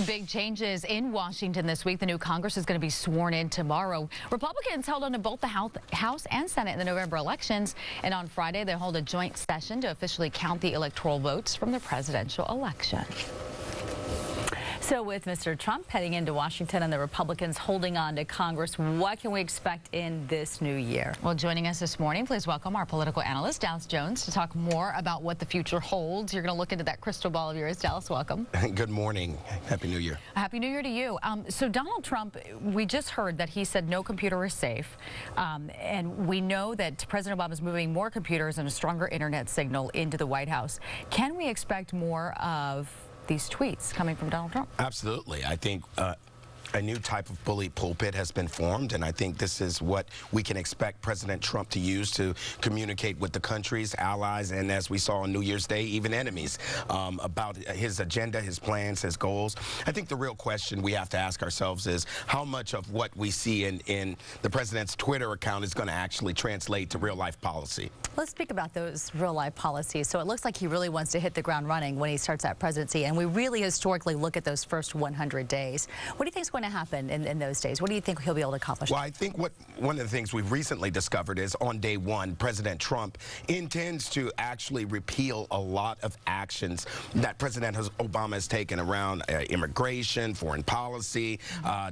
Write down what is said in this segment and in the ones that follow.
Big changes in Washington this week. The new Congress is going to be sworn in tomorrow. Republicans held on to both the House and Senate in the November elections. And on Friday, they hold a joint session to officially count the electoral votes from the presidential election. So with Mr. Trump heading into Washington and the Republicans holding on to Congress, what can we expect in this new year? Well, joining us this morning, please welcome our political analyst, Dallas Jones, to talk more about what the future holds. You're going to look into that crystal ball of yours. Dallas, welcome. Good morning. Happy New Year. Happy New Year to you. So Donald Trump, we just heard that he said no computer is safe. And we know that President Obama is moving more computers and a stronger internet signal into the White House. Can we expect more of these tweets coming from Donald Trump? Absolutely. I think a new type of bully pulpit has been formed, and I think this is what we can expect President Trump to use to communicate with the country's allies, and as we saw on New Year's Day, even enemies, about his agenda, his plans, his goals. I think the real question we have to ask ourselves is how much of what we see in the president's Twitter account is going to actually translate to real-life policy. Let's speak about those real-life policies. So it looks like he really wants to hit the ground running when he starts that presidency, and we really historically look at those first 100 days. What do you think is going to happen in those days? What do you think he'll be able to accomplish? Well, I think one of the things we've recently discovered is on day one, President Trump intends to actually repeal a lot of actions that President Obama has taken around immigration, foreign policy,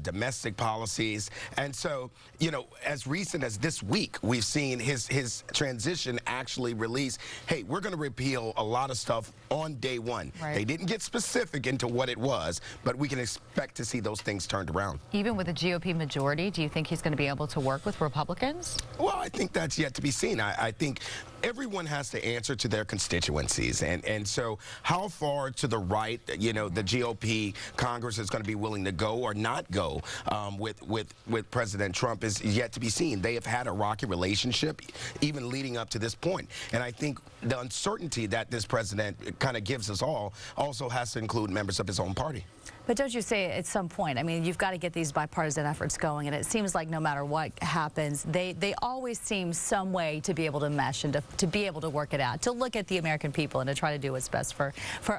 domestic policies. And so, you know, as recent as this week, we've seen his transition actually release, hey, we're going to repeal a lot of stuff on day one. Right. They didn't get specific into what it was, but we can expect to see those things turned around. Even with a GOP majority, do you think he's going to be able to work with Republicans? Well, I think that's yet to be seen. I think everyone has to answer to their constituencies, and so how far to the right, you know, the GOP Congress is going to be willing to go or not go with President Trump is yet to be seen. They have had a rocky relationship even leading up to this point, and I think the uncertainty that this president kind of gives us all also has to include members of his own party. But don't you say at some point, I mean, you've got to get these bipartisan efforts going, and it seems like no matter what happens, they always seem some way to be able to mesh and to be able to work it out, to look at the American people and to try to do what's best for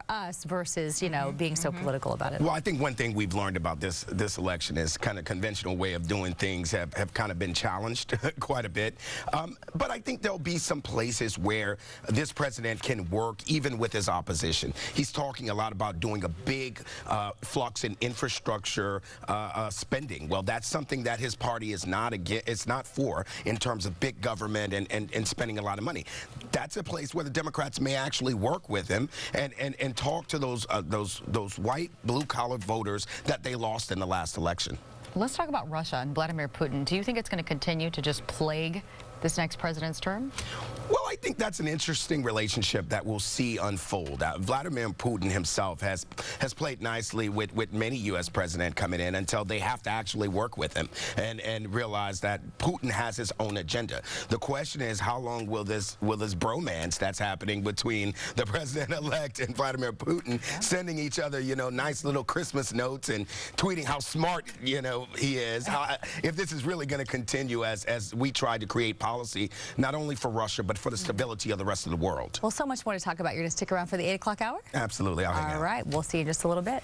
us versus, you know, being so political about it. Well, I think one thing we've learned about this election is kind of conventional way of doing things have kind of been challenged quite a bit. But I think there'll be some places where this president can work even with his opposition. He's talking a lot about doing a big flux in infrastructure spending. Well, that's something that his party is not for in terms of big government and spending a lot of money. That's a place where the Democrats may actually work with him and talk to those white blue-collar voters that they lost in the last election. Let's talk about Russia and Vladimir Putin. Do you think it's going to continue to just plague this next president's term? Well, I think that's an interesting relationship that we'll see unfold. Vladimir Putin himself has played nicely with many U.S. presidents coming in until they have to actually work with him and realize that Putin has his own agenda. The question is, how long will this bromance that's happening between the president-elect and Vladimir Putin, sending each other, you know, nice little Christmas notes and tweeting how smart, you know, he is, if this is really going to continue as we try to create policy, not only for Russia, but for the stability of the rest of the world. Well, so much more to talk about. You're going to stick around for the 8 o'clock hour? Absolutely. I'll hang out. All right. We'll see you in just a little bit.